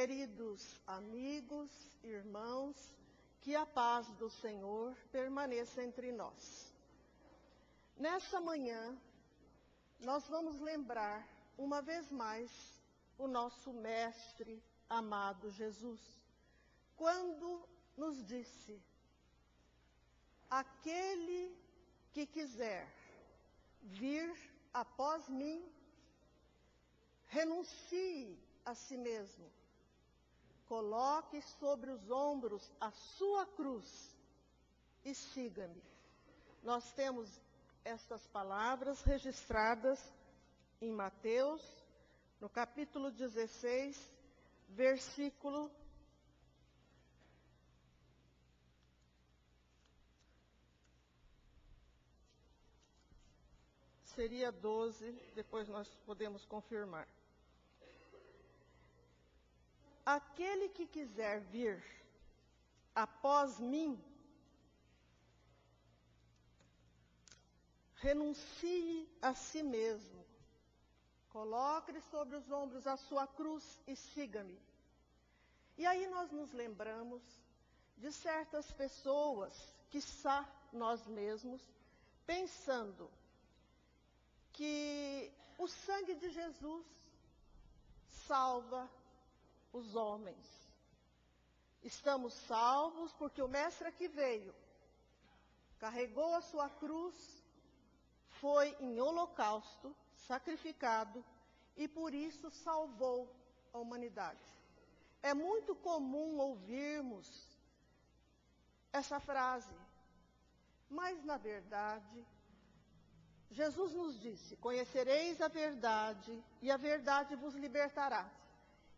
Queridos amigos, irmãos, que a paz do Senhor permaneça entre nós. Nessa manhã, nós vamos lembrar, uma vez mais, o nosso Mestre amado Jesus, quando nos disse: aquele que quiser vir após mim, renuncie a si mesmo, coloque sobre os ombros a sua cruz e siga-me. Nós temos estas palavras registradas em Mateus, no capítulo 16, versículo 12, depois nós podemos confirmar. Aquele que quiser vir após mim, renuncie a si mesmo, coloque sobre os ombros a sua cruz e siga-me. E aí nós nos lembramos de certas pessoas, quiçá nós mesmos, pensando que o sangue de Jesus salva os homens. Estamos salvos porque o Mestre aqui veio, carregou a sua cruz, foi em holocausto, sacrificado, e por isso salvou a humanidade. É muito comum ouvirmos essa frase, mas na verdade, Jesus nos disse: conhecereis a verdade, e a verdade vos libertará.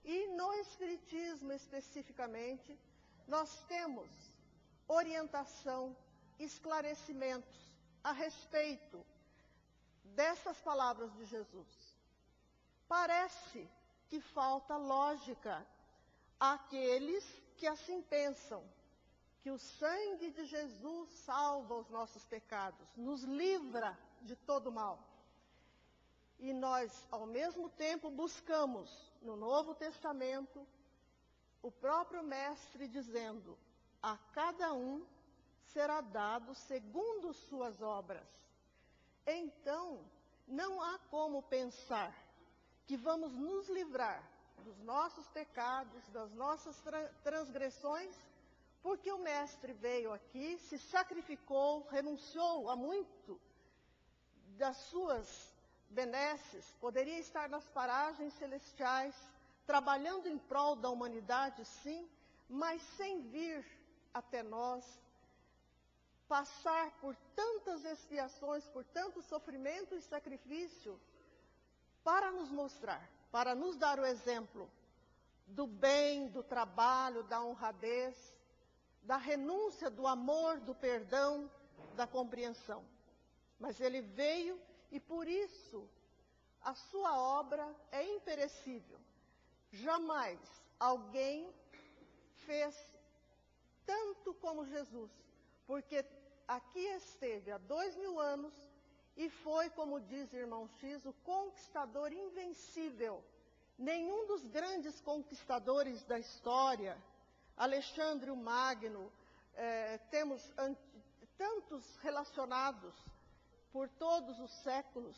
E no Espiritismo, especificamente, nós temos orientação, esclarecimentos a respeito dessas palavras de Jesus. Parece que falta lógica àqueles que assim pensam, que o sangue de Jesus salva os nossos pecados, nos livra de todo mal. E nós, ao mesmo tempo, buscamos no Novo Testamento o próprio Mestre dizendo: a cada um será dado segundo suas obras. Então, não há como pensar que vamos nos livrar dos nossos pecados, das nossas transgressões, porque o Mestre veio aqui, se sacrificou, renunciou a muito das suas benesses, poderia estar nas paragens celestiais, trabalhando em prol da humanidade, sim, mas sem vir até nós, passar por tantas expiações, por tanto sofrimento e sacrifício, para nos mostrar, para nos dar o exemplo do bem, do trabalho, da honradez, da renúncia, do amor, do perdão, da compreensão. Mas ele veio e por isso a sua obra é imperecível. Jamais alguém fez tanto como Jesus, porque aqui esteve há 2000 anos e foi, como diz o irmão X, o conquistador invencível. Nenhum dos grandes conquistadores da história, Alexandre o Magno, temos tantos relacionados por todos os séculos,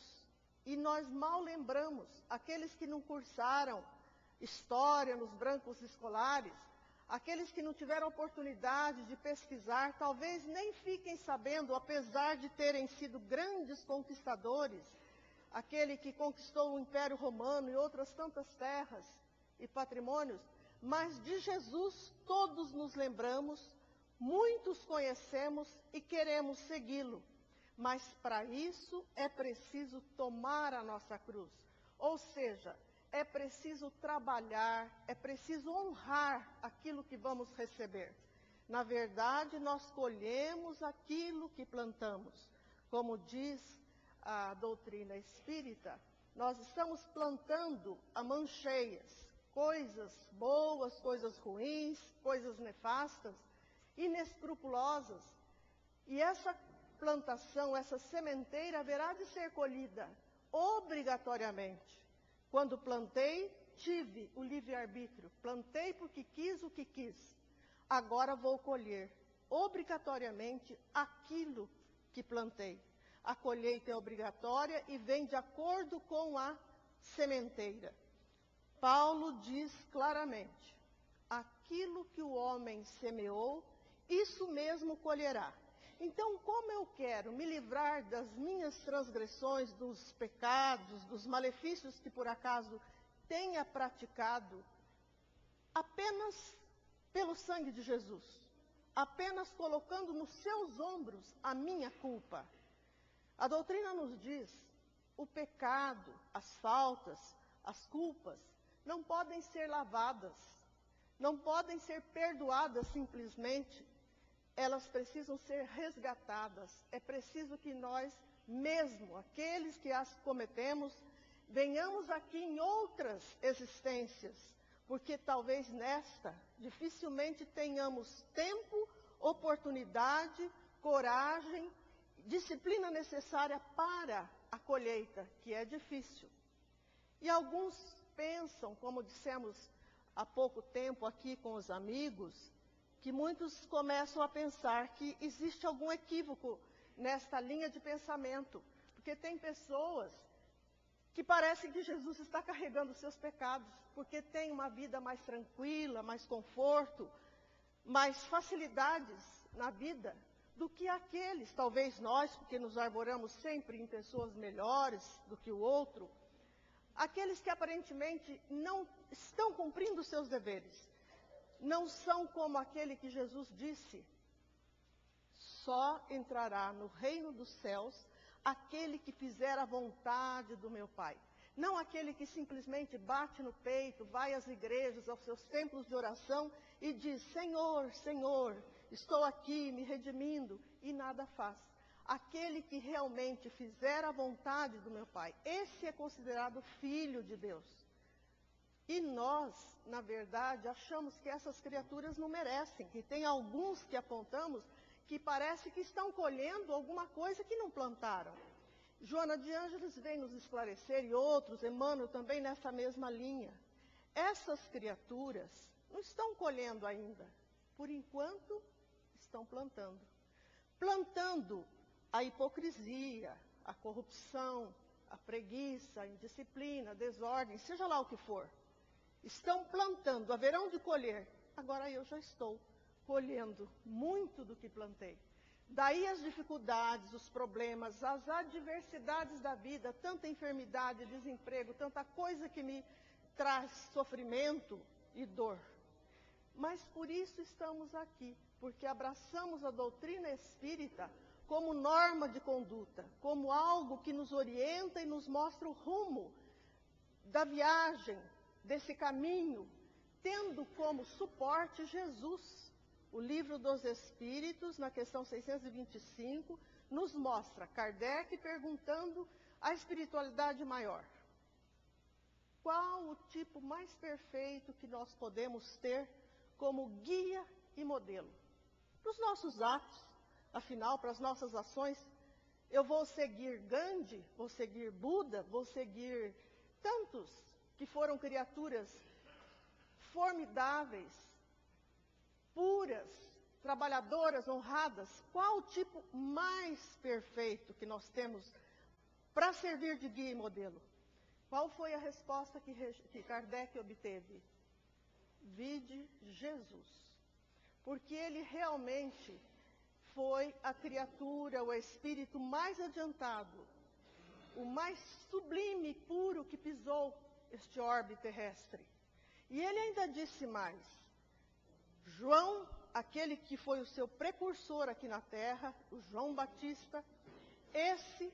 e nós mal lembramos, aqueles que não cursaram história nos brancos escolares, aqueles que não tiveram oportunidade de pesquisar, talvez nem fiquem sabendo, apesar de terem sido grandes conquistadores, aquele que conquistou o Império Romano e outras tantas terras e patrimônios, mas de Jesus todos nos lembramos, muitos conhecemos e queremos segui-lo. Mas para isso é preciso tomar a nossa cruz. Ou seja, é preciso trabalhar, é preciso honrar aquilo que vamos receber. Na verdade, nós colhemos aquilo que plantamos. Como diz a doutrina espírita, nós estamos plantando a mãos cheias, coisas boas, coisas ruins, coisas nefastas, inescrupulosas. E essa plantação, essa sementeira haverá de ser colhida obrigatoriamente. Quando plantei, tive o livre-arbítrio, plantei porque quis o que quis. Agora vou colher obrigatoriamente aquilo que plantei. A colheita é obrigatória e vem de acordo com a sementeira. Paulo diz claramente: aquilo que o homem semeou, isso mesmo colherá. Então, como eu quero me livrar das minhas transgressões, dos pecados, dos malefícios que por acaso tenha praticado, apenas pelo sangue de Jesus, apenas colocando nos seus ombros a minha culpa. A doutrina nos diz: o pecado, as faltas, as culpas, não podem ser lavadas, não podem ser perdoadas simplesmente. Elas precisam ser resgatadas. É preciso que nós mesmo, aqueles que as cometemos, venhamos aqui em outras existências, porque talvez nesta dificilmente tenhamos tempo, oportunidade, coragem, disciplina necessária para a colheita, que é difícil. E alguns pensam, como dissemos há pouco tempo aqui com os amigos, que muitos começam a pensar que existe algum equívoco nesta linha de pensamento, porque tem pessoas que parecem que Jesus está carregando os seus pecados, porque tem uma vida mais tranquila, mais conforto, mais facilidades na vida do que aqueles, talvez nós, porque nos arvoramos sempre em pessoas melhores do que o outro, aqueles que aparentemente não estão cumprindo os seus deveres. Não são como aquele que Jesus disse: só entrará no reino dos céus aquele que fizer a vontade do meu Pai. Não aquele que simplesmente bate no peito, vai às igrejas, aos seus templos de oração e diz: Senhor, Senhor, estou aqui me redimindo, e nada faz. Aquele que realmente fizer a vontade do meu Pai, esse é considerado filho de Deus. E nós, na verdade, achamos que essas criaturas não merecem, que tem alguns que apontamos que parece que estão colhendo alguma coisa que não plantaram. Joana de Ângeles vem nos esclarecer, e outros, Emmanuel também nessa mesma linha. Essas criaturas não estão colhendo ainda, por enquanto estão plantando. Plantando a hipocrisia, a corrupção, a preguiça, a indisciplina, a desordem, seja lá o que for. Estão plantando, haverão de colher. Agora eu já estou colhendo muito do que plantei. Daí as dificuldades, os problemas, as adversidades da vida, tanta enfermidade, desemprego, tanta coisa que me traz sofrimento e dor. Mas por isso estamos aqui, porque abraçamos a doutrina espírita como norma de conduta, como algo que nos orienta e nos mostra o rumo da viagem, desse caminho, tendo como suporte Jesus. O Livro dos Espíritos, na questão 625, nos mostra Kardec perguntando à espiritualidade maior: qual o tipo mais perfeito que nós podemos ter como guia e modelo para os nossos atos, afinal, para as nossas ações? Eu vou seguir Gandhi, vou seguir Buda, vou seguir tantos que foram criaturas formidáveis, puras, trabalhadoras, honradas. Qual o tipo mais perfeito que nós temos para servir de guia e modelo? Qual foi a resposta que Kardec obteve? Vide Jesus. Porque ele realmente foi a criatura, o espírito mais adiantado, o mais sublime e puro que pisou este orbe terrestre. E ele ainda disse mais: João, aquele que foi o seu precursor aqui na terra, o João Batista, esse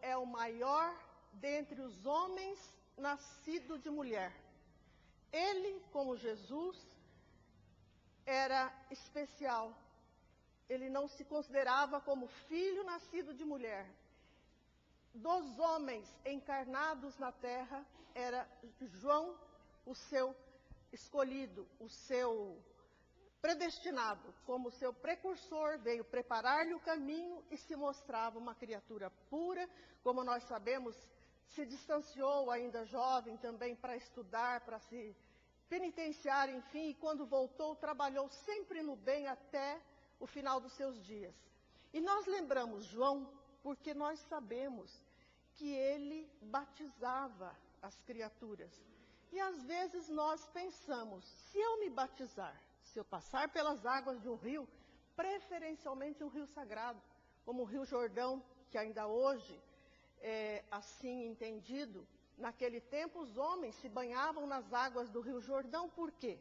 é o maior dentre os homens nascido de mulher. Ele, como Jesus, era especial. Ele não se considerava como filho nascido de mulher. Dos homens encarnados na terra, era João o seu escolhido, o seu predestinado, como seu precursor, veio preparar-lhe o caminho e se mostrava uma criatura pura, como nós sabemos, se distanciou ainda jovem também para estudar, para se penitenciar, enfim, e quando voltou, trabalhou sempre no bem até o final dos seus dias. E nós lembramos João porque nós sabemos que ele batizava as criaturas. E às vezes nós pensamos, se eu me batizar, se eu passar pelas águas de um rio, preferencialmente um rio sagrado, como o Rio Jordão, que ainda hoje é assim entendido, naquele tempo os homens se banhavam nas águas do Rio Jordão, por quê?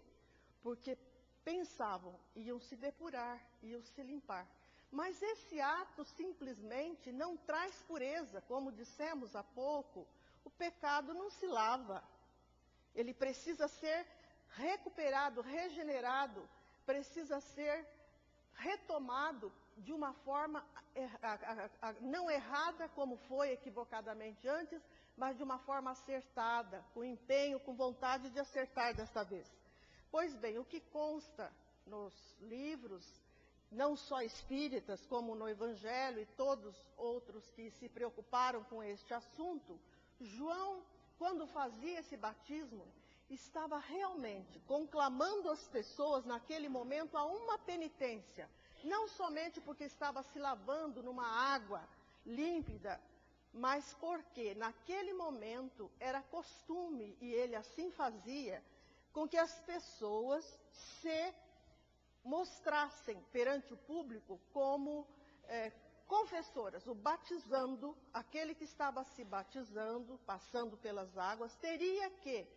Porque pensavam, iam se depurar, iam se limpar. Mas esse ato simplesmente não traz pureza, como dissemos há pouco, o pecado não se lava. Ele precisa ser recuperado, regenerado, precisa ser retomado de uma forma não errada, como foi equivocadamente antes, mas de uma forma acertada, com empenho, com vontade de acertar desta vez. Pois bem, o que consta nos livros, não só espíritas, como no Evangelho e todos outros que se preocuparam com este assunto, João, quando fazia esse batismo, estava realmente conclamando as pessoas naquele momento a uma penitência, não somente porque estava se lavando numa água límpida, mas porque naquele momento era costume, e ele assim fazia, com que as pessoas se mostrassem perante o público como confessoras, o batizando, aquele que estava se batizando, passando pelas águas, teria que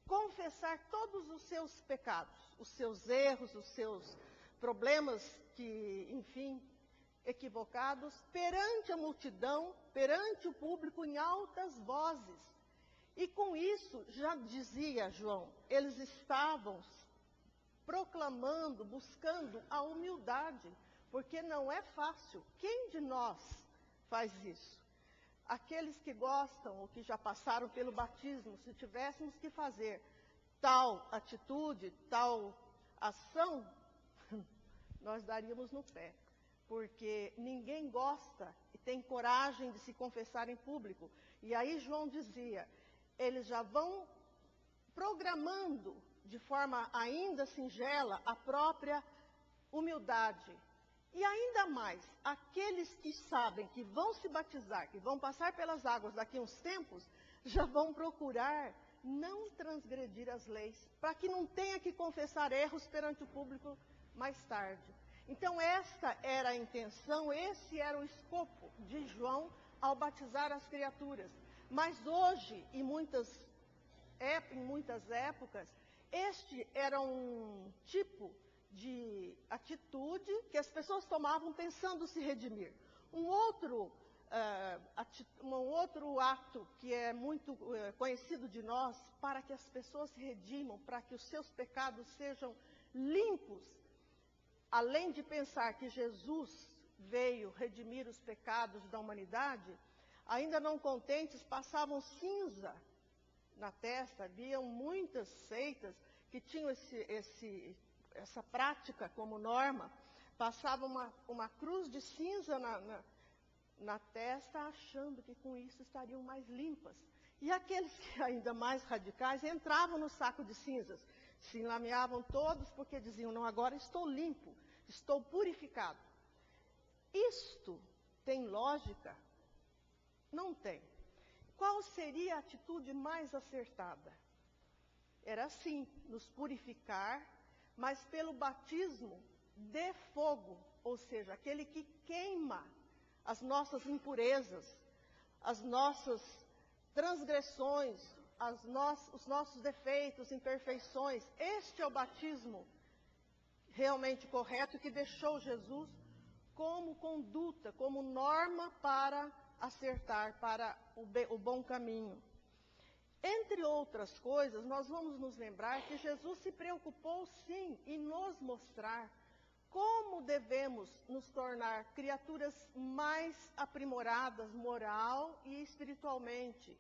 confessar todos os seus pecados, os seus erros, os seus problemas que, enfim, equivocados, perante a multidão, perante o público, em altas vozes. E com isso, já dizia João, eles estavam proclamando, buscando a humildade, porque não é fácil. Quem de nós faz isso? Aqueles que gostam ou que já passaram pelo batismo, se tivéssemos que fazer tal atitude, tal ação, nós daríamos no pé. Porque ninguém gosta e tem coragem de se confessar em público. E aí João dizia, eles já vão programando de forma ainda singela a própria humildade. E ainda mais, aqueles que sabem que vão se batizar, que vão passar pelas águas daqui a uns tempos, já vão procurar não transgredir as leis, para que não tenha que confessar erros perante o público mais tarde. Então esta era a intenção, esse era o escopo de João ao batizar as criaturas. Mas hoje, em muitas épocas, este era um tipo de atitude que as pessoas tomavam pensando se redimir. Um outro ato que é muito conhecido de nós, para que as pessoas se redimam, para que os seus pecados sejam limpos, além de pensar que Jesus veio redimir os pecados da humanidade, ainda não contentes, passavam cinza na testa. Havia muitas seitas que tinham essa prática como norma, passavam uma cruz de cinza na testa, achando que com isso estariam mais limpas. E aqueles que ainda mais radicais entravam no saco de cinzas, se enlameavam todos porque diziam, não, agora estou limpo, estou purificado. Isto tem lógica? Não tem. Qual seria a atitude mais acertada? Era assim, nos purificar, mas pelo batismo de fogo, ou seja, aquele que queima as nossas impurezas, as nossas transgressões, os nossos defeitos, imperfeições. Este é o batismo realmente correto que deixou Jesus como conduta, como norma para acertar, para o bom caminho. Entre outras coisas, nós vamos nos lembrar que Jesus se preocupou sim em nos mostrar como devemos nos tornar criaturas mais aprimoradas, moral e espiritualmente,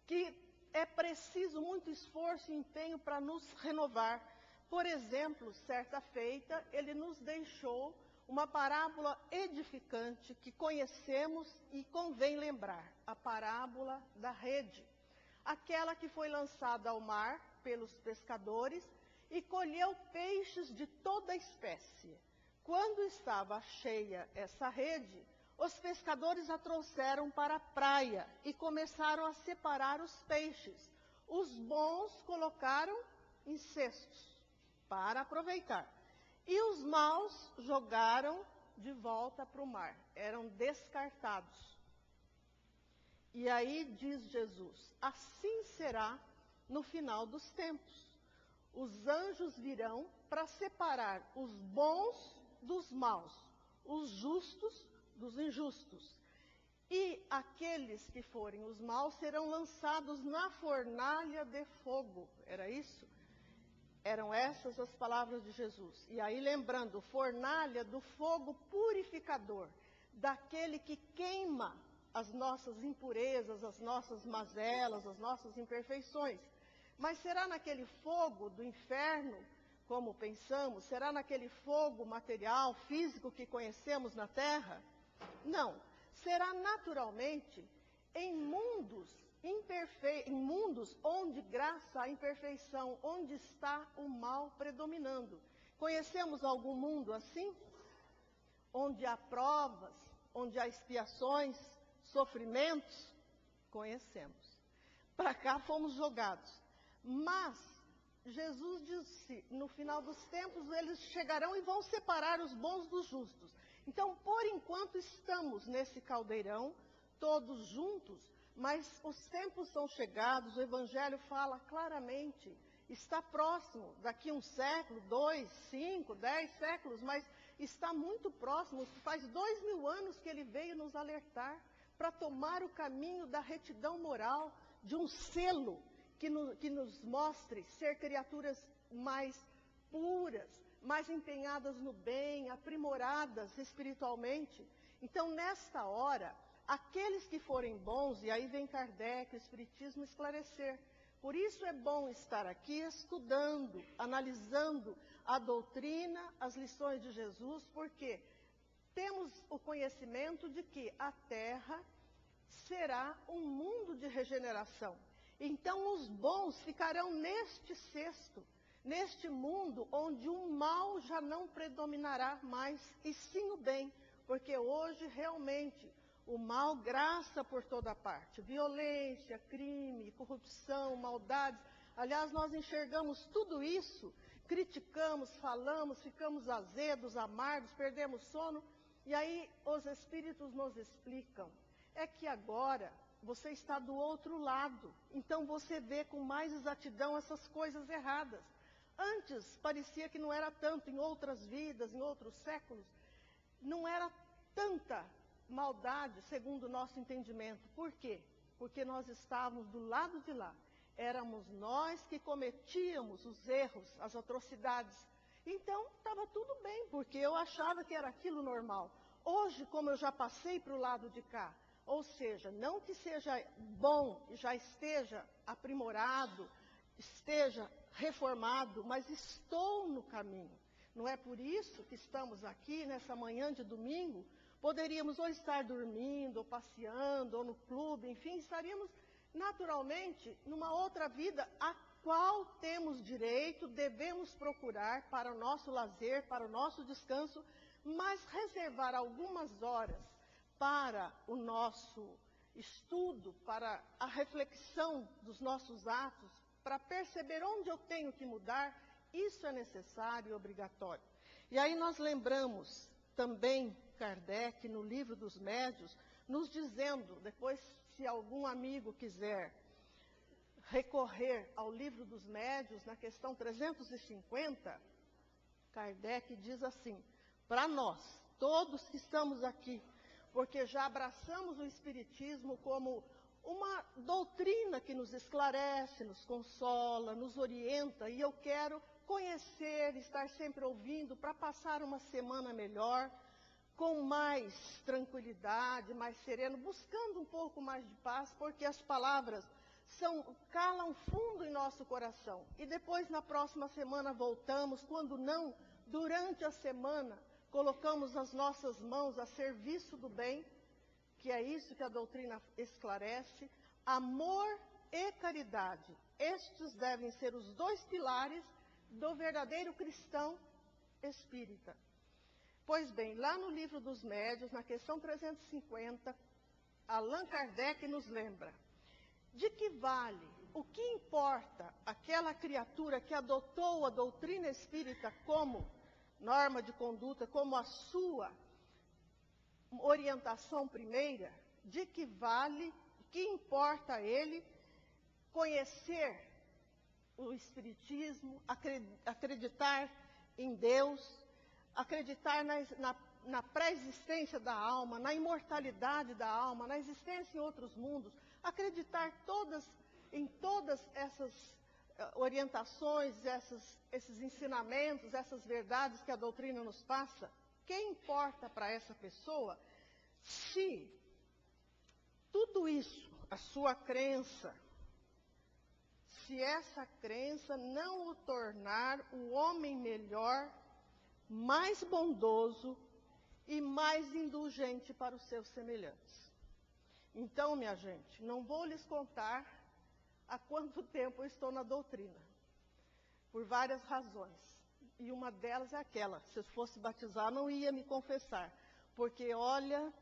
que é preciso muito esforço e empenho para nos renovar. Por exemplo, certa feita, ele nos deixou uma parábola edificante que conhecemos e convém lembrar, a parábola da rede, aquela que foi lançada ao mar pelos pescadores e colheu peixes de toda espécie. Quando estava cheia essa rede, os pescadores a trouxeram para a praia e começaram a separar os peixes. Os bons colocaram em cestos para aproveitar. E os maus jogaram de volta para o mar, eram descartados. E aí diz Jesus, assim será no final dos tempos. Os anjos virão para separar os bons dos maus, os justos dos injustos. E aqueles que forem os maus serão lançados na fornalha de fogo. Era isso? Eram essas as palavras de Jesus. E aí lembrando, fornalha do fogo purificador, daquele que queima as nossas impurezas, as nossas mazelas, as nossas imperfeições. Mas será naquele fogo do inferno, como pensamos? Será naquele fogo material, físico que conhecemos na terra? Não. Será naturalmente em mundos onde graça a imperfeição, onde está o mal predominando. Conhecemos algum mundo assim? Onde há provas, onde há expiações, sofrimentos? Conhecemos. Para cá fomos jogados. Mas Jesus disse, no final dos tempos, eles chegarão e vão separar os bons dos justos. Então, por enquanto, estamos nesse caldeirão, todos juntos, mas os tempos são chegados, o Evangelho fala claramente, está próximo, daqui um século, 2, 5, 10 séculos, mas está muito próximo, faz 2000 anos que ele veio nos alertar para tomar o caminho da retidão moral, de um selo que nos mostre ser criaturas mais puras, mais empenhadas no bem, aprimoradas espiritualmente. Então, nesta hora, aqueles que forem bons, e aí vem Kardec, o Espiritismo esclarecer. Por isso é bom estar aqui estudando, analisando a doutrina, as lições de Jesus, porque temos o conhecimento de que a Terra será um mundo de regeneração. Então os bons ficarão neste cesto, neste mundo onde o mal já não predominará mais, e sim o bem, porque hoje realmente o mal graça por toda parte, violência, crime, corrupção, maldades. Aliás, nós enxergamos tudo isso, criticamos, falamos, ficamos azedos, amargos, perdemos sono, e aí os Espíritos nos explicam, é que agora você está do outro lado, então você vê com mais exatidão essas coisas erradas. Antes parecia que não era tanto, em outras vidas, em outros séculos, não era tanta maldade, segundo o nosso entendimento. Por quê? Porque nós estávamos do lado de lá. Éramos nós que cometíamos os erros, as atrocidades. Então, estava tudo bem, porque eu achava que era aquilo normal. Hoje, como eu já passei para o lado de cá, ou seja, não que seja bom e já esteja aprimorado, esteja reformado, mas estou no caminho. Não é por isso que estamos aqui nessa manhã de domingo. Poderíamos ou estar dormindo, ou passeando, ou no clube, enfim, estaríamos naturalmente numa outra vida a qual temos direito, devemos procurar para o nosso lazer, para o nosso descanso, mas reservar algumas horas para o nosso estudo, para a reflexão dos nossos atos, para perceber onde eu tenho que mudar, isso é necessário e obrigatório. E aí nós lembramos também Kardec, no Livro dos Médiuns, nos dizendo, depois, se algum amigo quiser recorrer ao Livro dos Médiuns, na questão 350, Kardec diz assim, para nós, todos que estamos aqui, porque já abraçamos o Espiritismo como uma doutrina que nos esclarece, nos consola, nos orienta, e eu quero conhecer, estar sempre ouvindo, para passar uma semana melhor, com mais tranquilidade, mais sereno, buscando um pouco mais de paz, porque as palavras calam fundo em nosso coração. E depois, na próxima semana, voltamos, quando não, durante a semana, colocamos as nossas mãos a serviço do bem, que é isso que a doutrina esclarece, amor e caridade. Estes devem ser os dois pilares do verdadeiro cristão espírita. Pois bem, lá no Livro dos Médiuns, na questão 350, Allan Kardec nos lembra: de que vale, o que importa aquela criatura que adotou a doutrina espírita como norma de conduta, como a sua orientação primeira? De que vale, o que importa a ele conhecer o Espiritismo, acreditar em Deus, acreditar na pré-existência da alma, na imortalidade da alma, na existência em outros mundos, acreditar em todas essas orientações, esses ensinamentos, essas verdades que a doutrina nos passa? Que importa para essa pessoa se tudo isso, a sua crença, se essa crença não o tornar o homem melhor, mais bondoso e mais indulgente para os seus semelhantes? Então, minha gente, não vou lhes contar há quanto tempo eu estou na doutrina, por várias razões. E uma delas é aquela: se eu fosse batizar, não ia me confessar. Porque, olha,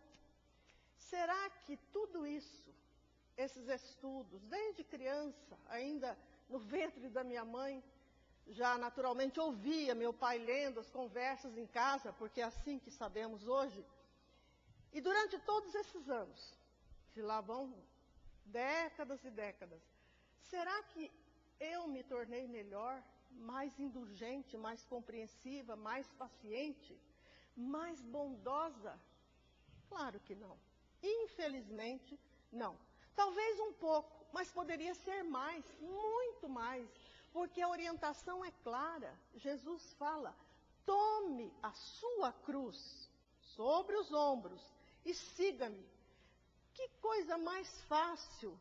será que tudo isso, esses estudos, desde criança, ainda no ventre da minha mãe, já naturalmente ouvia meu pai lendo as conversas em casa, porque é assim que sabemos hoje. E durante todos esses anos, que lá vão décadas e décadas, será que eu me tornei melhor, mais indulgente, mais compreensiva, mais paciente, mais bondosa? Claro que não. Infelizmente, não. Talvez um pouco, mas poderia ser mais, muito mais, porque a orientação é clara. Jesus fala: tome a sua cruz sobre os ombros e siga-me. Que coisa mais fácil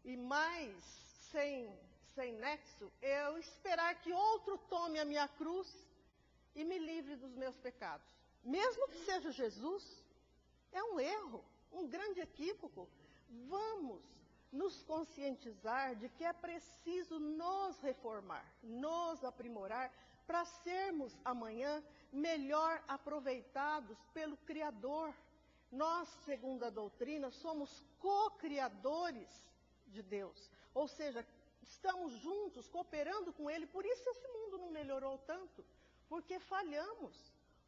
e mais sem nexo eu esperar que outro tome a minha cruz e me livre dos meus pecados. Mesmo que seja Jesus, é um erro, um grande equívoco. Vamos nos conscientizar de que é preciso nos reformar, nos aprimorar, para sermos amanhã melhor aproveitados pelo Criador. Nós, segundo a doutrina, somos co-criadores de Deus, ou seja, estamos juntos, cooperando com Ele. Por isso esse mundo não melhorou tanto, porque falhamos.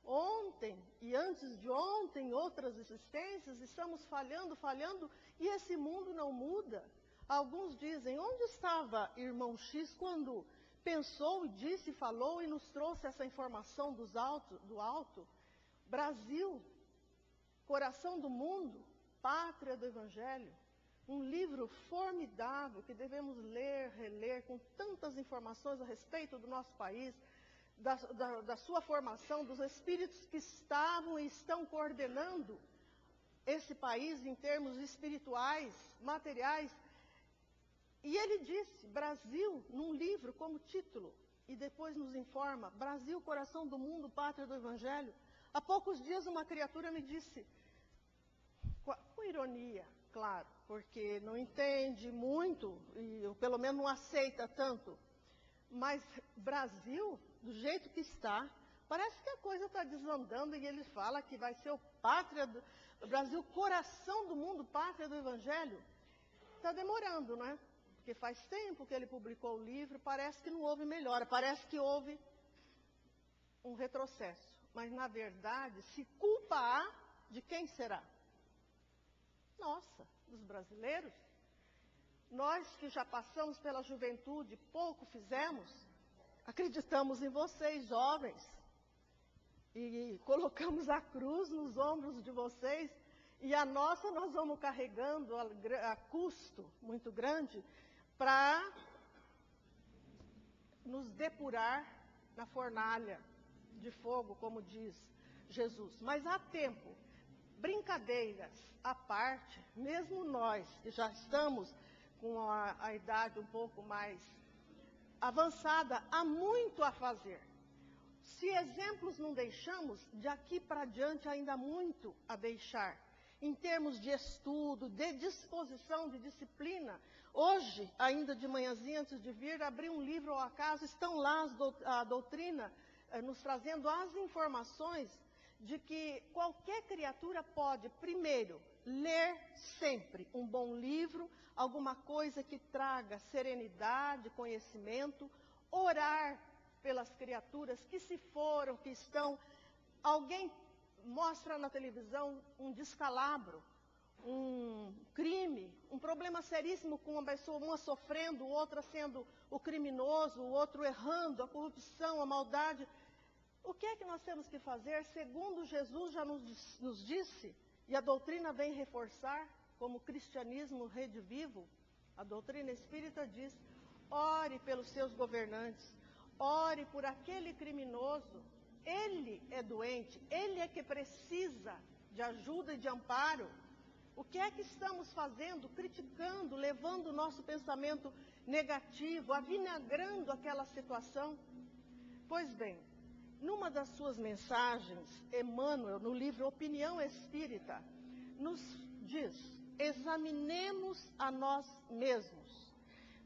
Ontem e antes de ontem, outras existências, estamos falhando, e esse mundo não muda. Alguns dizem: onde estava irmão X quando pensou, disse, falou e nos trouxe essa informação do alto? Brasil, coração do mundo, pátria do Evangelho. Um livro formidável que devemos ler, reler, com tantas informações a respeito do nosso país, da sua formação, dos espíritos que estavam e estão coordenando esse país em termos espirituais, materiais. E ele disse, Brasil, num livro como título, e depois nos informa, Brasil, coração do mundo, pátria do Evangelho. Há poucos dias uma criatura me disse, com ironia, claro, porque não entende muito, e pelo menos não aceita tanto, mas Brasil, do jeito que está, parece que a coisa está desandando, e ele fala que vai ser o Brasil, coração do mundo, pátria do Evangelho. Está demorando, né? Porque faz tempo que ele publicou o livro, parece que não houve melhora, parece que houve um retrocesso. Mas, na verdade, se culpa há, de quem será? Nossa, dos brasileiros. Nós que já passamos pela juventude, pouco fizemos, acreditamos em vocês, jovens, e colocamos a cruz nos ombros de vocês, e a nossa nós vamos carregando a custo muito grande para nos depurar na fornalha de fogo, como diz Jesus. Mas há tempo, brincadeiras à parte, mesmo nós que já estamos com a idade um pouco mais avançada, há muito a fazer. Se exemplos não deixamos, de aqui para diante ainda há muito a deixar. Em termos de estudo, de disposição, de disciplina. Hoje, ainda de manhãzinha, antes de vir, abri um livro ao acaso, estão lá a doutrina nos trazendo as informações de que qualquer criatura pode, primeiro, ler sempre um bom livro, alguma coisa que traga serenidade, conhecimento, orar pelas criaturas que se foram, que estão. Alguém mostra na televisão um descalabro, um crime, um problema seríssimo com uma pessoa, uma sofrendo, outra sendo o criminoso, o outro errando, a corrupção, a maldade. O que é que nós temos que fazer? Segundo Jesus já nos disse, e a doutrina vem reforçar, como o cristianismo rede vivo, a doutrina espírita diz, ore pelos seus governantes, ore por aquele criminoso, ele é doente, ele é que precisa de ajuda e de amparo. O que é que estamos fazendo? Criticando, levando o nosso pensamento negativo, avinagrando aquela situação? Pois bem, numa das suas mensagens, Emmanuel, no livro Opinião Espírita, nos diz, examinemos a nós mesmos.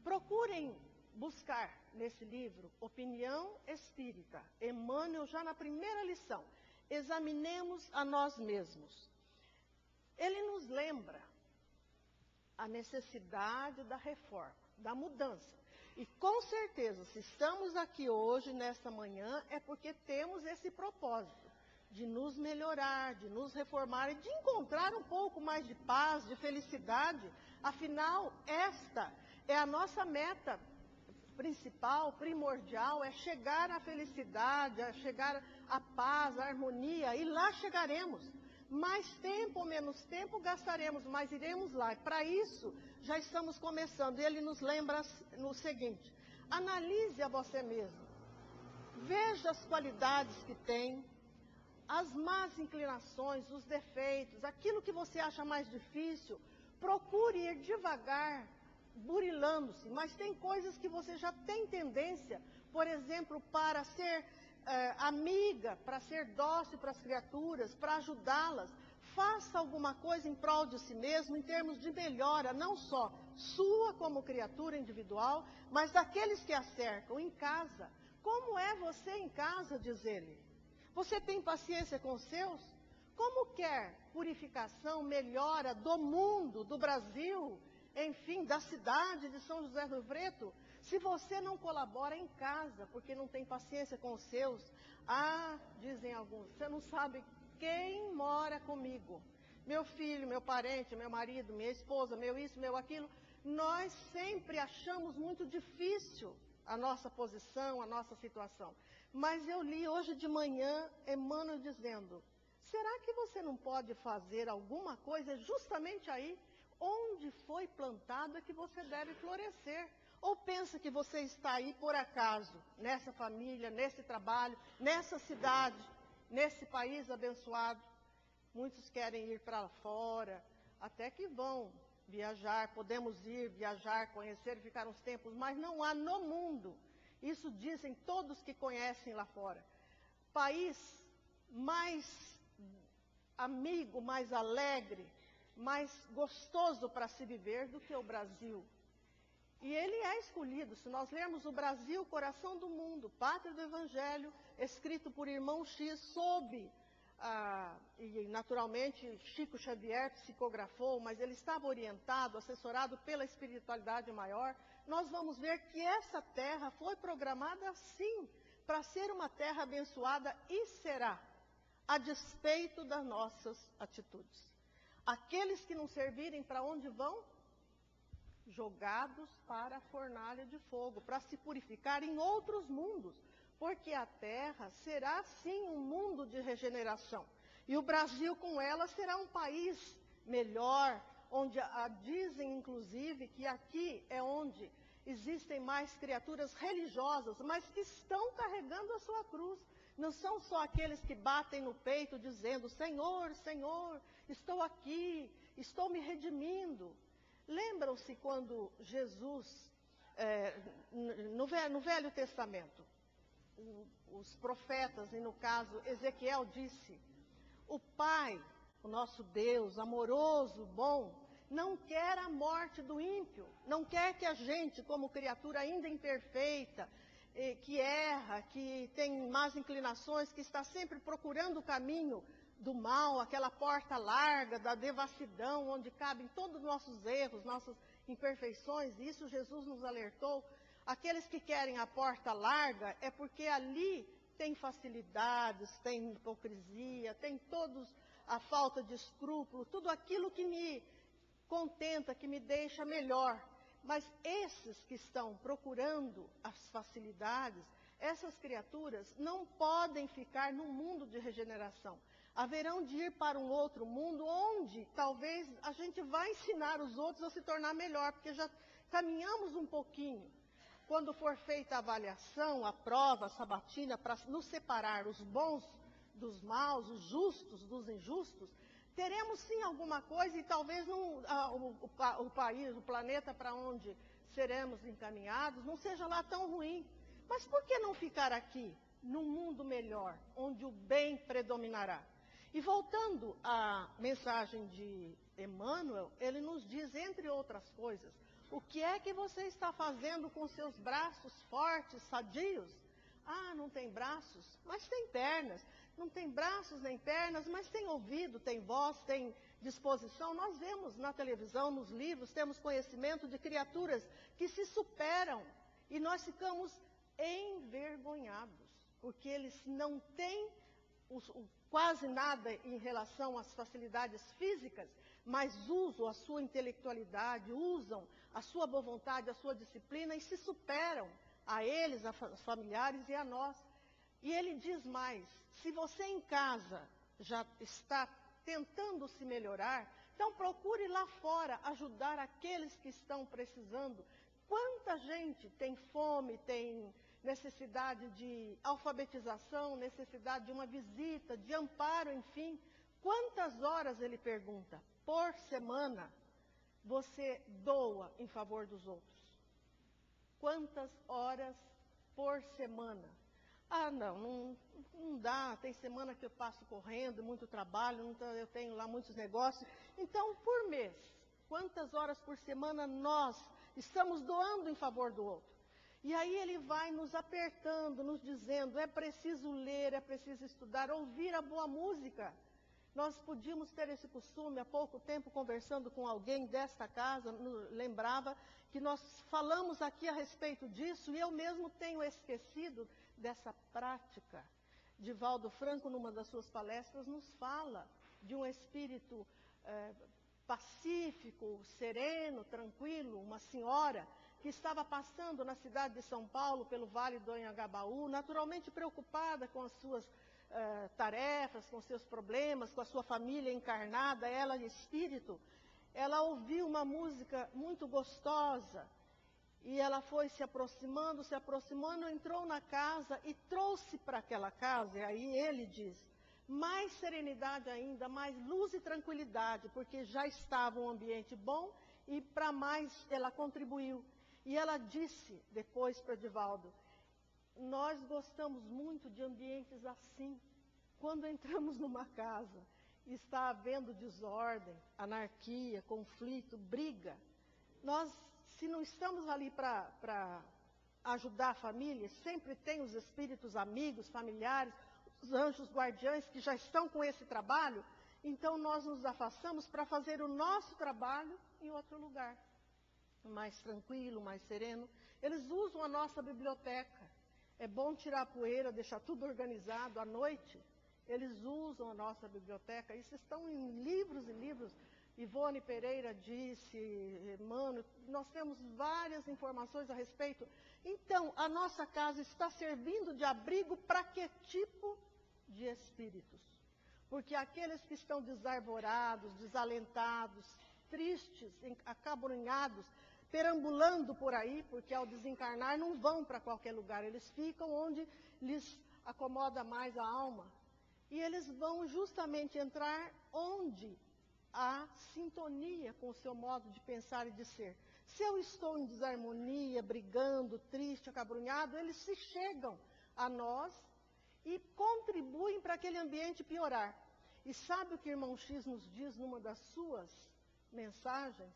Procurem buscar nesse livro, Opinião Espírita, Emmanuel, já na primeira lição, examinemos a nós mesmos. Ele nos lembra a necessidade da reforma, da mudança. E com certeza, se estamos aqui hoje, nesta manhã, é porque temos esse propósito de nos melhorar, de nos reformar e de encontrar um pouco mais de paz, de felicidade. Afinal, esta é a nossa meta principal, primordial, é chegar à felicidade, é chegar à paz, à harmonia, e lá chegaremos. Mais tempo ou menos tempo gastaremos, mas iremos lá. E para isso, já estamos começando. Ele nos lembra no seguinte, analise a você mesmo. Veja as qualidades que tem, as más inclinações, os defeitos, aquilo que você acha mais difícil. Procure ir devagar, burilando-se, mas tem coisas que você já tem tendência, por exemplo, para ser amiga, para ser dócil para as criaturas, para ajudá-las. Faça alguma coisa em prol de si mesmo, em termos de melhora, não só sua como criatura individual, mas daqueles que a cercam em casa. Como é você em casa, diz ele? Você tem paciência com os seus? Como quer purificação, melhora do mundo, do Brasil, enfim, da cidade de São José do Rio Preto? Se você não colabora em casa, porque não tem paciência com os seus, dizem alguns, você não sabe quem mora comigo. Meu filho, meu parente, meu marido, minha esposa, meu isso, meu aquilo. Nós sempre achamos muito difícil a nossa posição, a nossa situação. Mas eu li hoje de manhã Emmanuel dizendo, será que você não pode fazer alguma coisa justamente aí, onde foi plantado é que você deve florescer? Ou pensa que você está aí por acaso, nessa família, nesse trabalho, nessa cidade, nesse país abençoado? Muitos querem ir para fora, até que vão viajar, podemos ir, viajar, conhecer, ficar uns tempos, mas não há no mundo, isso dizem todos que conhecem lá fora, país mais amigo, mais alegre, mais gostoso para se viver do que o Brasil. E ele é escolhido, se nós lermos o Brasil, coração do mundo, pátria do Evangelho, escrito por irmão X, e naturalmente Chico Xavier psicografou, mas ele estava orientado, assessorado pela espiritualidade maior. Nós vamos ver que essa terra foi programada assim, para ser uma terra abençoada e será, a despeito das nossas atitudes. Aqueles que não servirem, para onde vão? Jogados para a fornalha de fogo, para se purificar em outros mundos, porque a terra será sim um mundo de regeneração. E o Brasil com ela será um país melhor, onde dizem inclusive que aqui é onde existem mais criaturas religiosas, mas que estão carregando a sua cruz. Não são só aqueles que batem no peito dizendo, Senhor, Senhor, estou aqui, estou me redimindo. Lembram-se quando Jesus, no Velho Testamento, os profetas, e no caso Ezequiel disse, o Pai, o nosso Deus, amoroso, bom, não quer a morte do ímpio, não quer que a gente, como criatura ainda imperfeita, que erra, que tem más inclinações, que está sempre procurando o caminho do mal, aquela porta larga da devassidão, onde cabem todos os nossos erros, nossas imperfeições, e isso Jesus nos alertou. Aqueles que querem a porta larga é porque ali tem facilidades, tem hipocrisia, tem todos a falta de escrúpulo, tudo aquilo que me contenta, que me deixa melhor. Mas esses que estão procurando as facilidades, essas criaturas não podem ficar no mundo de regeneração. Haverão de ir para um outro mundo onde talvez a gente vai ensinar os outros a se tornar melhor, porque já caminhamos um pouquinho. Quando for feita a avaliação, a prova, a sabatina, para nos separar os bons dos maus, os justos dos injustos, teremos sim alguma coisa e talvez não, o país, o planeta para onde seremos encaminhados não seja lá tão ruim. Mas por que não ficar aqui, num mundo melhor, onde o bem predominará? E voltando à mensagem de Emmanuel, ele nos diz, entre outras coisas, o que é que você está fazendo com seus braços fortes, sadios? Ah, não tem braços, mas tem pernas. Não tem braços nem pernas, mas tem ouvido, tem voz, tem disposição. Nós vemos na televisão, nos livros, temos conhecimento de criaturas que se superam. E nós ficamos envergonhados, porque eles não têm quase nada em relação às facilidades físicas, mas usam a sua intelectualidade, usam a sua boa vontade, a sua disciplina e se superam a eles, aos familiares e a nós. E ele diz mais, se você em casa já está tentando se melhorar, então procure lá fora ajudar aqueles que estão precisando. Quanta gente tem fome, tem necessidade de alfabetização, necessidade de uma visita, de amparo, enfim. Quantas horas, ele pergunta, por semana você doa em favor dos outros? Quantas horas por semana? Ah, não dá, tem semana que eu passo correndo, muito trabalho, então eu tenho lá muitos negócios. Então, por mês, quantas horas por semana nós estamos doando em favor do outro? E aí ele vai nos apertando, nos dizendo, é preciso ler, é preciso estudar, ouvir a boa música. Nós podíamos ter esse costume, há pouco tempo, conversando com alguém desta casa, lembrava que nós falamos aqui a respeito disso, e eu mesmo tenho esquecido dessa prática. Divaldo Franco, numa das suas palestras, nos fala de um espírito pacífico, sereno, tranquilo, uma senhora que estava passando na cidade de São Paulo, pelo Vale do Anhangabaú, naturalmente preocupada com as suas tarefas, com seus problemas, com a sua família encarnada, ela espírito. Ela ouviu uma música muito gostosa e ela foi se aproximando, entrou na casa e trouxe para aquela casa, e aí ele diz, mais serenidade ainda, mais luz e tranquilidade, porque já estava um ambiente bom e para mais ela contribuiu. E ela disse depois para Divaldo, nós gostamos muito de ambientes assim. Quando entramos numa casa e está havendo desordem, anarquia, conflito, briga, nós, se não estamos ali para ajudar a família, sempre tem os espíritos amigos, familiares, os anjos guardiães que já estão com esse trabalho, então nós nos afastamos para fazer o nosso trabalho em outro lugar, mais tranquilo, mais sereno. Eles usam a nossa biblioteca. É bom tirar a poeira, deixar tudo organizado à noite. Eles usam a nossa biblioteca. Isso estão em livros e livros. Ivone Pereira disse, Emmanuel, nós temos várias informações a respeito. Então, a nossa casa está servindo de abrigo para que tipo de espíritos? Porque aqueles que estão desarvorados, desalentados, tristes, acabrunhados, perambulando por aí, porque ao desencarnar não vão para qualquer lugar, eles ficam onde lhes acomoda mais a alma. E eles vão justamente entrar onde há sintonia com o seu modo de pensar e de ser. Se eu estou em desarmonia, brigando, triste, acabrunhado, eles se chegam a nós e contribuem para aquele ambiente piorar. E sabe o que o irmão X nos diz numa das suas mensagens?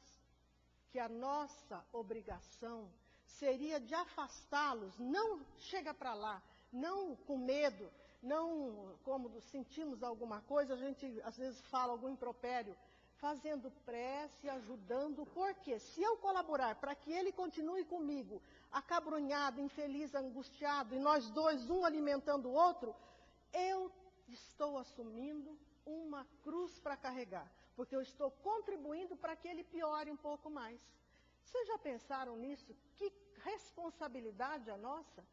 Que a nossa obrigação seria de afastá-los, não chega para lá, não com medo, não como sentimos alguma coisa, a gente às vezes fala algum impropério, fazendo prece, ajudando, porque se eu colaborar para que ele continue comigo, acabrunhado, infeliz, angustiado, e nós dois, um alimentando o outro, eu estou assumindo uma cruz para carregar, porque eu estou contribuindo para que ele piore um pouco mais. Vocês já pensaram nisso? Que responsabilidade a nossa?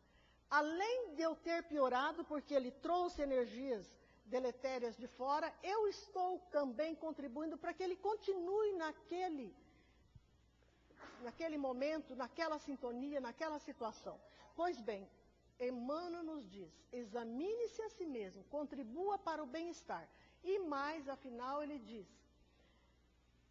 Além de eu ter piorado, porque ele trouxe energias deletérias de fora, eu estou também contribuindo para que ele continue naquele momento, naquela sintonia, naquela situação. Pois bem, Emmanuel nos diz, examine-se a si mesmo, contribua para o bem-estar. E mais, afinal, ele diz,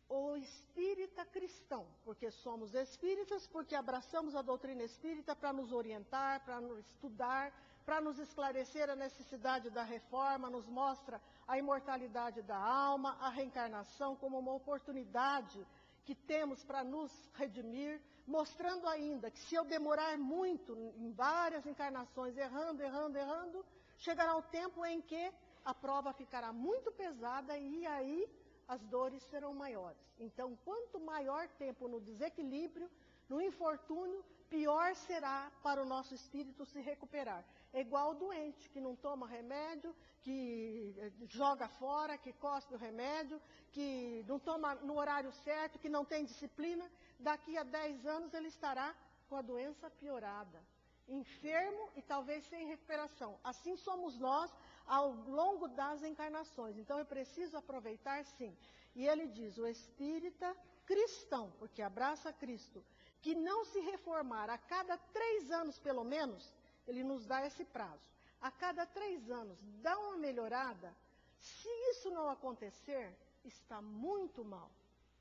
o espírita cristão, porque somos espíritas, porque abraçamos a doutrina espírita para nos orientar, para nos estudar, para nos esclarecer a necessidade da reforma, nos mostra a imortalidade da alma, a reencarnação como uma oportunidade que temos para nos redimir, mostrando ainda que se eu demorar muito em várias encarnações, errando, chegará o tempo em que a prova ficará muito pesada e aí as dores serão maiores. Então, quanto maior tempo no desequilíbrio, no infortúnio, pior será para o nosso espírito se recuperar. É igual o doente que não toma remédio, que joga fora, que cospe o remédio, que não toma no horário certo, que não tem disciplina. Daqui a 10 anos ele estará com a doença piorada, enfermo e talvez sem recuperação. Assim somos nós ao longo das encarnações. Então é preciso aproveitar, sim. E ele diz, o espírita cristão, porque abraça Cristo, que não se reformar a cada 3 anos pelo menos, ele nos dá esse prazo. A cada 3 anos dá uma melhorada. Se isso não acontecer, está muito mal.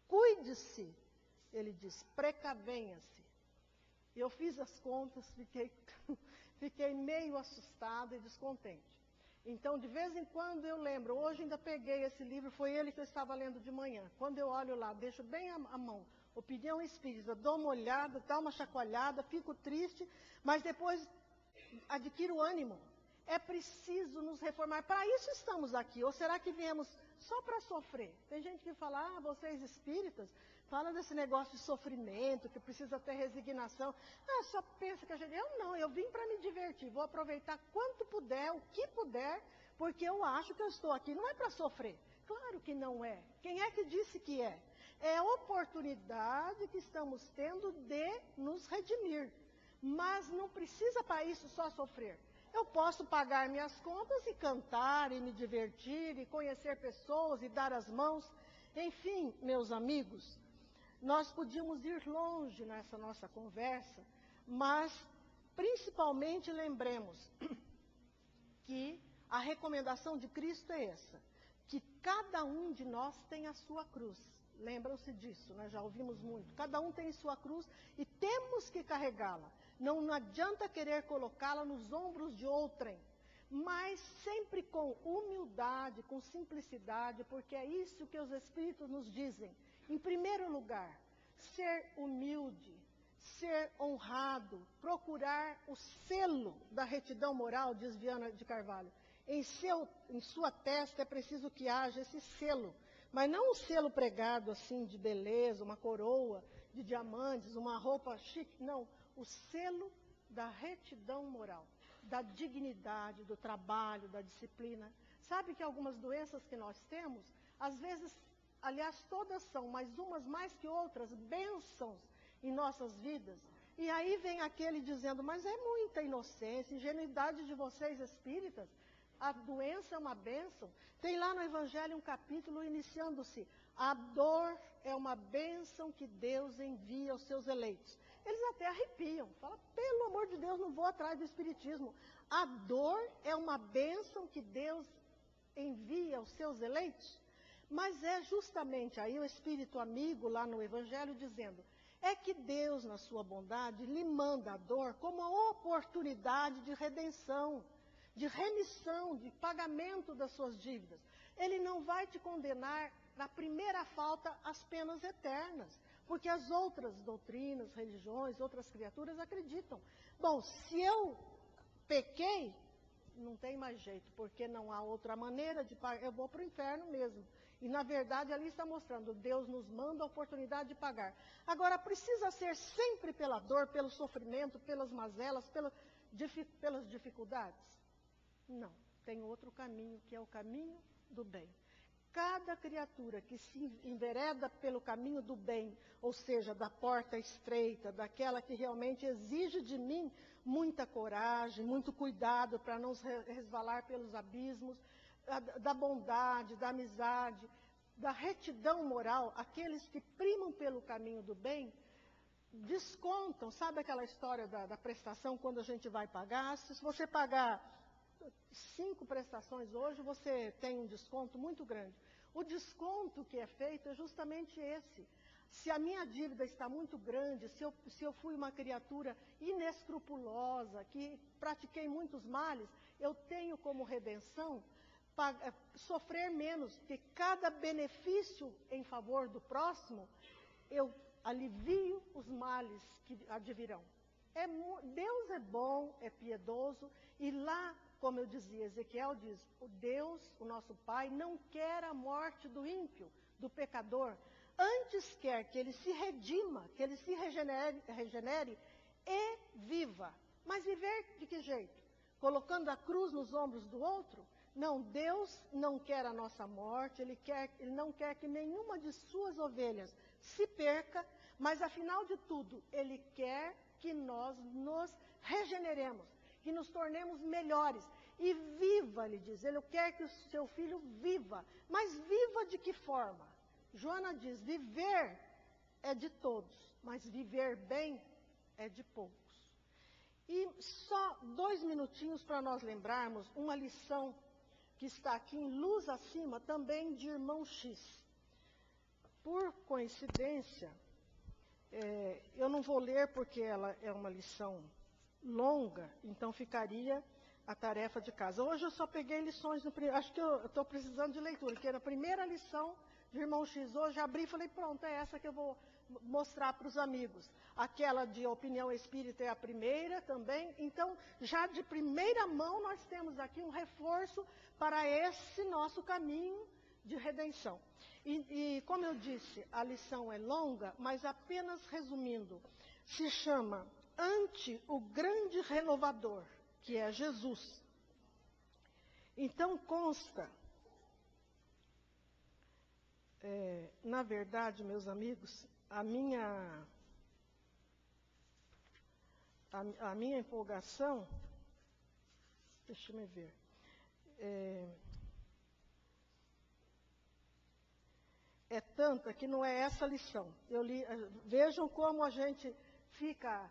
Cuide-se, ele diz, precavenha-se. Eu fiz as contas, fiquei meio assustada e descontente. Então, de vez em quando eu lembro, hoje ainda peguei esse livro, foi ele que eu estava lendo de manhã. Quando eu olho lá, deixo bem a mão, Opinião Espírita, dou uma olhada, dá uma chacoalhada, fico triste, mas depois adquiro ânimo. É preciso nos reformar. Para isso estamos aqui. Ou será que viemos só para sofrer? Tem gente que fala, vocês espíritas, falam desse negócio de sofrimento, que precisa ter resignação. Só pensa que a gente... Eu vim para me divertir. Vou aproveitar quanto puder, o que puder, porque eu acho que eu estou aqui. Não é para sofrer. Claro que não é. Quem é que disse que é? É a oportunidade que estamos tendo de nos redimir. Mas não precisa para isso só sofrer. Eu posso pagar minhas contas e cantar, e me divertir, e conhecer pessoas, e dar as mãos. Enfim, meus amigos, nós podíamos ir longe nessa nossa conversa, mas principalmente lembremos que a recomendação de Cristo é essa, que cada um de nós tem a sua cruz. Lembram-se disso, nós já ouvimos muito. Cada um tem sua cruz e temos que carregá-la. Não adianta querer colocá-la nos ombros de outrem, mas sempre com humildade, com simplicidade, porque é isso que os Espíritos nos dizem. Em primeiro lugar, ser humilde, ser honrado, procurar o selo da retidão moral, diz Viana de Carvalho. Em sua testa é preciso que haja esse selo, mas não um selo pregado assim de beleza, uma coroa de diamantes, uma roupa chique, não. O selo da retidão moral, da dignidade, do trabalho, da disciplina. Sabe que algumas doenças que nós temos, às vezes, aliás, todas são, mas umas mais que outras, bênçãos em nossas vidas. E aí vem aquele dizendo, mas é muita inocência, ingenuidade de vocês espíritas. A doença é uma bênção. Tem lá no Evangelho um capítulo iniciando-se. A dor é uma bênção que Deus envia aos seus eleitos. Eles até arrepiam. Falam, pelo amor de Deus, não vou atrás do espiritismo. A dor é uma bênção que Deus envia aos seus eleitos. Mas é justamente aí o espírito amigo lá no Evangelho dizendo, é que Deus, na sua bondade, lhe manda a dor como uma oportunidade de redenção, de remissão, de pagamento das suas dívidas. Ele não vai te condenar na primeira falta as penas eternas, porque as outras doutrinas, religiões, outras criaturas acreditam. Bom, se eu pequei, não tem mais jeito, porque não há outra maneira de pagar, eu vou para o inferno mesmo. E na verdade ali está mostrando, Deus nos manda a oportunidade de pagar. Agora, precisa ser sempre pela dor, pelo sofrimento, pelas mazelas, pelas dificuldades? Não, tem outro caminho, que é o caminho do bem. Cada criatura que se envereda pelo caminho do bem, ou seja, da porta estreita, daquela que realmente exige de mim muita coragem, muito cuidado para não resvalar pelos abismos, da bondade, da amizade, da retidão moral, aqueles que primam pelo caminho do bem, descontam. Sabe aquela história da prestação, quando a gente vai pagar? Se você pagar 5 prestações hoje, você tem um desconto muito grande. O desconto que é feito é justamente esse. Se a minha dívida está muito grande, se eu fui uma criatura inescrupulosa, que pratiquei muitos males, eu tenho como redenção sofrer menos, porque cada benefício em favor do próximo, eu alivio os males que advirão. Deus é bom, é piedoso, e lá, como eu dizia, Ezequiel diz, o Deus, o nosso Pai, não quer a morte do ímpio, do pecador, antes quer que ele se redima, que ele se regenere e viva. Mas viver de que jeito? Colocando a cruz nos ombros do outro? Não, Deus não quer a nossa morte, Ele não quer que nenhuma de suas ovelhas se perca, mas afinal de tudo, Ele quer que nós nos regeneremos, que nos tornemos melhores. E viva, Ele diz, Ele quer que o seu filho viva, mas viva de que forma? Joana diz, viver é de todos, mas viver bem é de poucos. E só 2 minutinhos para nós lembrarmos uma lição que está aqui em luz acima, também de Irmão X. Por coincidência, eu não vou ler porque ela é uma lição longa, então ficaria a tarefa de casa. Hoje eu só peguei lições, acho que eu estou precisando de leitura, que era a primeira lição de Irmão X. Hoje abri e falei, pronto, é essa que eu vou mostrar para os amigos. Aquela de opinião espírita é a primeira também. Então, já de primeira mão, nós temos aqui um reforço para esse nosso caminho de redenção. E como eu disse, a lição é longa, mas apenas resumindo, se chama Ante o Grande Renovador, que é Jesus. Então, consta, na verdade, meus amigos, a minha empolgação, deixa eu ver, é tanta que não é essa lição. Vejam como a gente fica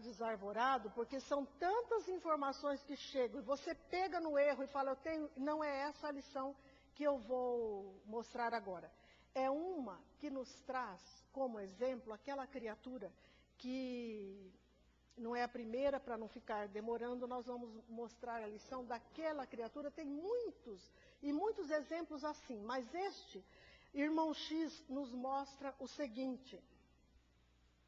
desarvorado, porque são tantas informações que chegam, e você pega no erro e fala, não é essa a lição que eu vou mostrar agora. É uma que nos traz como exemplo aquela criatura que não é a primeira, para não ficar demorando, nós vamos mostrar a lição daquela criatura. Tem muitos e muitos exemplos assim, mas este Irmão X nos mostra o seguinte: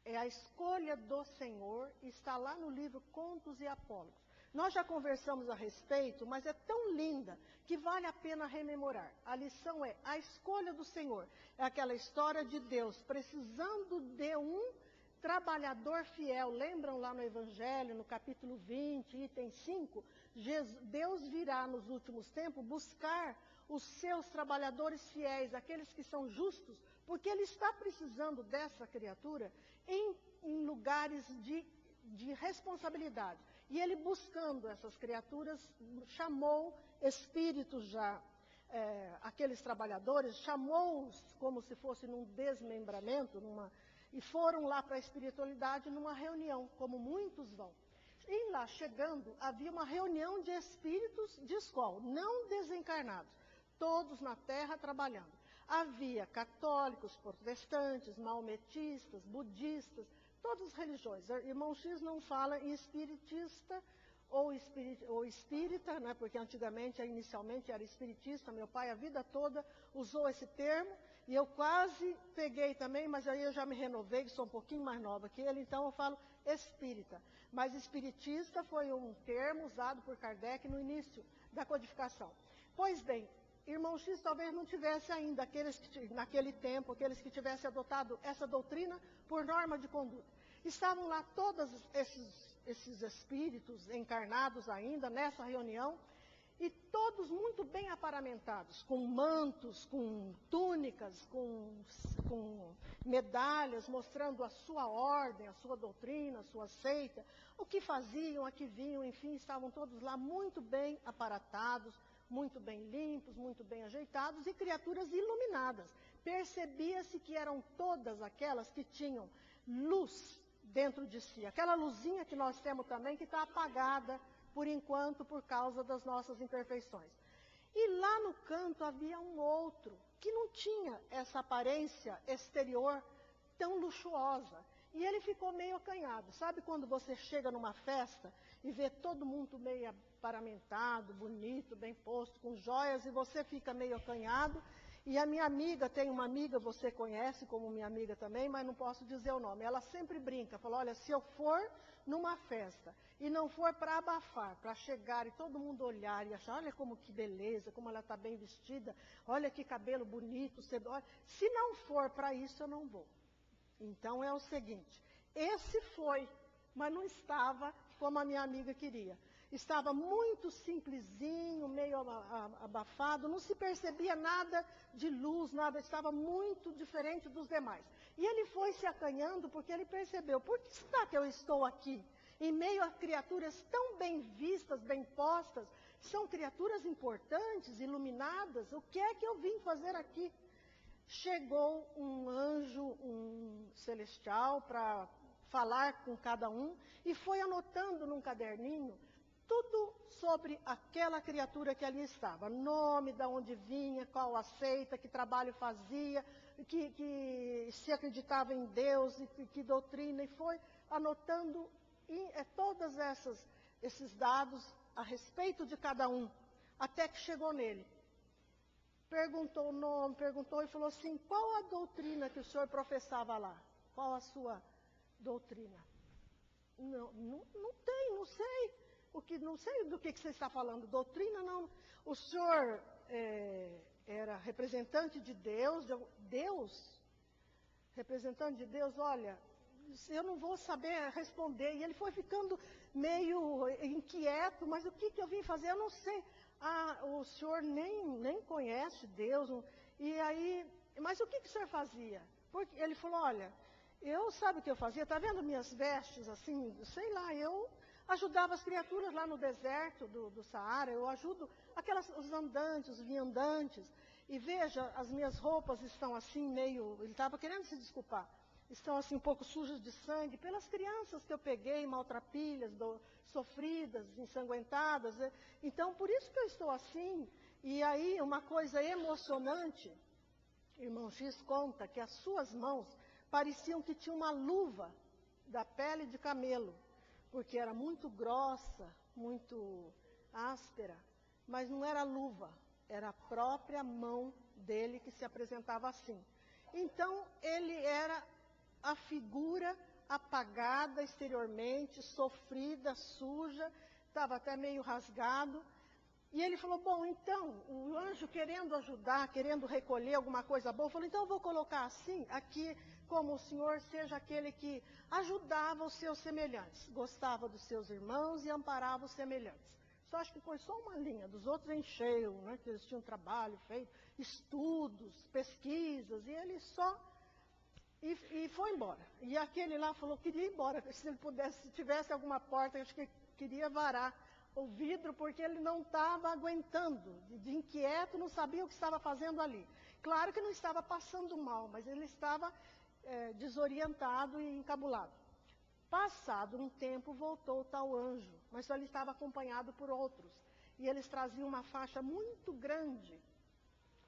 é a escolha do Senhor, está lá no livro Contos e Apólogos. Nós já conversamos a respeito, mas é tão linda que vale a pena rememorar. A lição é a escolha do Senhor. É aquela história de Deus precisando de um trabalhador fiel. Lembram lá no Evangelho, no capítulo 20, item 5? Deus virá nos últimos tempos buscar os seus trabalhadores fiéis, aqueles que são justos, porque Ele está precisando dessa criatura em lugares de responsabilidade. E Ele, buscando essas criaturas, chamou espíritos já, aqueles trabalhadores, chamou-os como se fosse num desmembramento, e foram lá para a espiritualidade numa reunião, como muitos vão. E lá chegando, havia uma reunião de espíritos de escola, não desencarnados, todos na terra trabalhando. havia católicos, protestantes, maometistas, budistas, todas as religiões. Irmão X não fala em espiritista ou espírita, né, porque antigamente, inicialmente, era espiritista. Meu pai, a vida toda, usou esse termo, e eu quase peguei também, mas aí eu já me renovei, que sou um pouquinho mais nova que ele, então eu falo espírita. Mas espiritista foi um termo usado por Kardec no início da codificação. Pois bem, irmão X talvez não tivesse ainda, naquele tempo, aqueles que tivessem adotado essa doutrina por norma de conduta. Estavam lá todos esses espíritos encarnados ainda nessa reunião, e todos muito bem aparamentados, com mantos, com túnicas, com medalhas, mostrando a sua ordem, a sua doutrina, a sua seita, o que faziam, a que vinham, enfim, estavam todos lá muito bem aparatados, muito bem limpos, muito bem ajeitados, e criaturas iluminadas. Percebia-se que eram todas aquelas que tinham luz dentro de si, aquela luzinha que nós temos também, que está apagada, por enquanto, por causa das nossas imperfeições. E lá no canto havia um outro, que não tinha essa aparência exterior tão luxuosa. E ele ficou meio acanhado. Sabe quando você chega numa festa e vê todo mundo meio aparamentado, bonito, bem posto, com joias, e você fica meio acanhado? E a minha amiga, tem uma amiga, você conhece como minha amiga também, mas não posso dizer o nome. Ela sempre brinca, fala, olha, se eu for numa festa e não for para abafar, para chegar e todo mundo olhar e achar, olha como que beleza, como ela está bem vestida, olha que cabelo bonito, olha. Se não for para isso, eu não vou. Então é o seguinte, esse foi, mas não estava como a minha amiga queria. Estava muito simplesinho, meio abafado, não se percebia nada de luz, nada, estava muito diferente dos demais. E ele foi se acanhando porque ele percebeu, por que será que eu estou aqui? Em meio a criaturas tão bem vistas, bem postas, são criaturas importantes, iluminadas, o que é que eu vim fazer aqui? Chegou um anjo, um celestial, para falar com cada um, e foi anotando num caderninho tudo sobre aquela criatura que ali estava. Nome, de onde vinha, qual a seita, que trabalho fazia, que se acreditava em Deus, e que doutrina, e foi anotando todos esses dados a respeito de cada um, até que chegou nele. Perguntou o nome, perguntou e falou assim, qual a doutrina que o senhor professava lá? Qual a sua doutrina? Não tem, não sei. Não sei do que você está falando. Doutrina, não. O senhor era representante de Deus? Deus? Representante de Deus, olha, eu não vou saber responder. E ele foi ficando meio inquieto, mas o que eu vim fazer? Eu não sei. O senhor nem conhece Deus. E aí, mas o que o senhor fazia? Porque ele falou, olha, sabe o que eu fazia? Está vendo minhas vestes assim? Sei lá, eu ajudava as criaturas lá no deserto do Saara, eu ajudo os andantes, os viandantes. E veja, as minhas roupas estão assim meio, ele estava querendo se desculpar, estão assim um pouco sujas de sangue, pelas crianças que eu peguei, maltrapilhas, sofridas, ensanguentadas. Então, por isso que eu estou assim. E aí, uma coisa emocionante, irmão X conta que as suas mãos pareciam que tinham uma luva da pele de camelo, porque era muito grossa, muito áspera, mas não era luva, era a própria mão dele que se apresentava assim. Então, ele era a figura apagada exteriormente, sofrida, suja, estava até meio rasgado. E ele falou, bom, então, o anjo querendo ajudar, querendo recolher alguma coisa boa, falou, então eu vou colocar assim, aqui, como o senhor seja aquele que ajudava os seus semelhantes, gostava dos seus irmãos e amparava os semelhantes. Só acho que foi só uma linha, dos outros encheu, né, que eles tinham trabalho feito, estudos, pesquisas, e ele só... E foi embora. E aquele lá falou, queria ir embora, se ele pudesse, se tivesse alguma porta, acho que queria varar o vidro, porque ele não estava aguentando, de inquieto, não sabia o que estava fazendo ali. Claro que não estava passando mal, mas ele estava desorientado e encabulado. Passado um tempo, voltou o tal anjo, mas só ele estava acompanhado por outros. E eles traziam uma faixa muito grande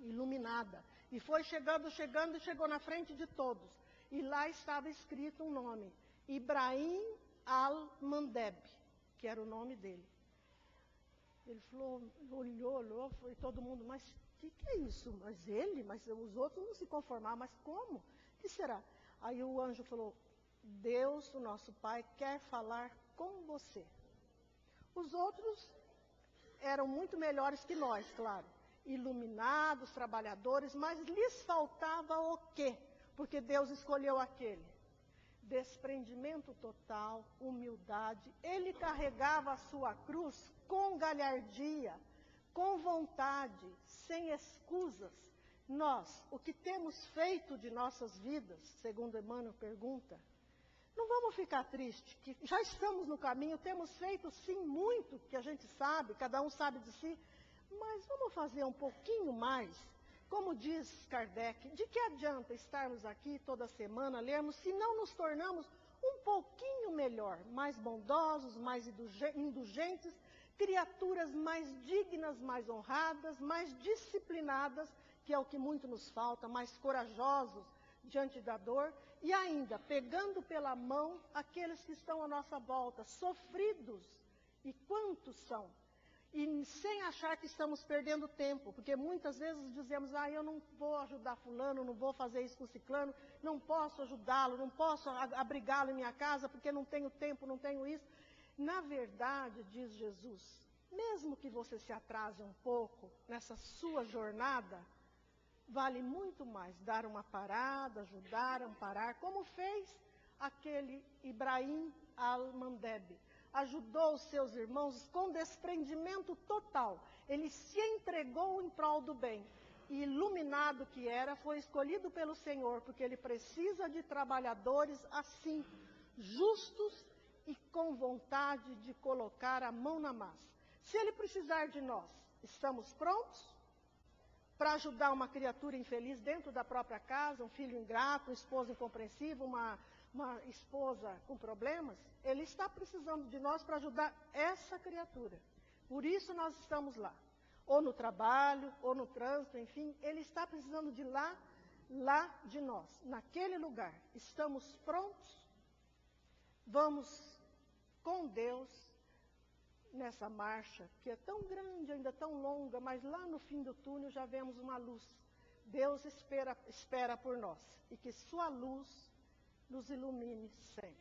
iluminada. E foi chegando, chegando, e chegou na frente de todos. E lá estava escrito um nome, Ibrahim al-Mandeb, que era o nome dele. Ele falou, olhou, foi todo mundo, mas o que é isso? Mas os outros não se conformaram, mas como? O que será? Aí o anjo falou, Deus, o nosso Pai, quer falar com você. Os outros eram muito melhores que nós, claro. Iluminados, trabalhadores, mas lhes faltava o quê? Porque Deus escolheu aquele. Desprendimento total, humildade. Ele carregava a sua cruz com galhardia, com vontade, sem escusas. Nós, o que temos feito de nossas vidas, segundo Emmanuel pergunta, não vamos ficar tristes, que já estamos no caminho, temos feito sim muito, que a gente sabe, cada um sabe de si, mas vamos fazer um pouquinho mais. Como diz Kardec, de que adianta estarmos aqui toda semana, lermos, se não nos tornamos um pouquinho melhor, mais bondosos, mais indulgentes, criaturas mais dignas, mais honradas, mais disciplinadas, que é o que muito nos falta, mais corajosos diante da dor, e ainda pegando pela mão aqueles que estão à nossa volta, sofridos, e quantos são? E sem achar que estamos perdendo tempo, porque muitas vezes dizemos, eu não vou ajudar fulano, não vou fazer isso com ciclano, não posso ajudá-lo, não posso abrigá-lo em minha casa, porque não tenho tempo, não tenho isso. Na verdade, diz Jesus, mesmo que você se atrase um pouco nessa sua jornada, vale muito mais dar uma parada, ajudar, amparar, como fez aquele Ibrahim al-Mandeb. Ajudou os seus irmãos com desprendimento total. Ele se entregou em prol do bem. E iluminado que era, foi escolhido pelo Senhor, porque Ele precisa de trabalhadores assim, justos e com vontade de colocar a mão na massa. Se Ele precisar de nós, estamos prontos para ajudar uma criatura infeliz dentro da própria casa, um filho ingrato, um esposo incompreensivo, uma esposa com problemas? Ele está precisando de nós para ajudar essa criatura. Por isso nós estamos lá. Ou no trabalho, ou no trânsito, enfim, Ele está precisando de lá de nós, naquele lugar. Estamos prontos? Vamos com Deus nessa marcha, que é tão grande, ainda tão longa, mas lá no fim do túnel já vemos uma luz. Deus espera por nós, e que sua luz nos ilumine sempre.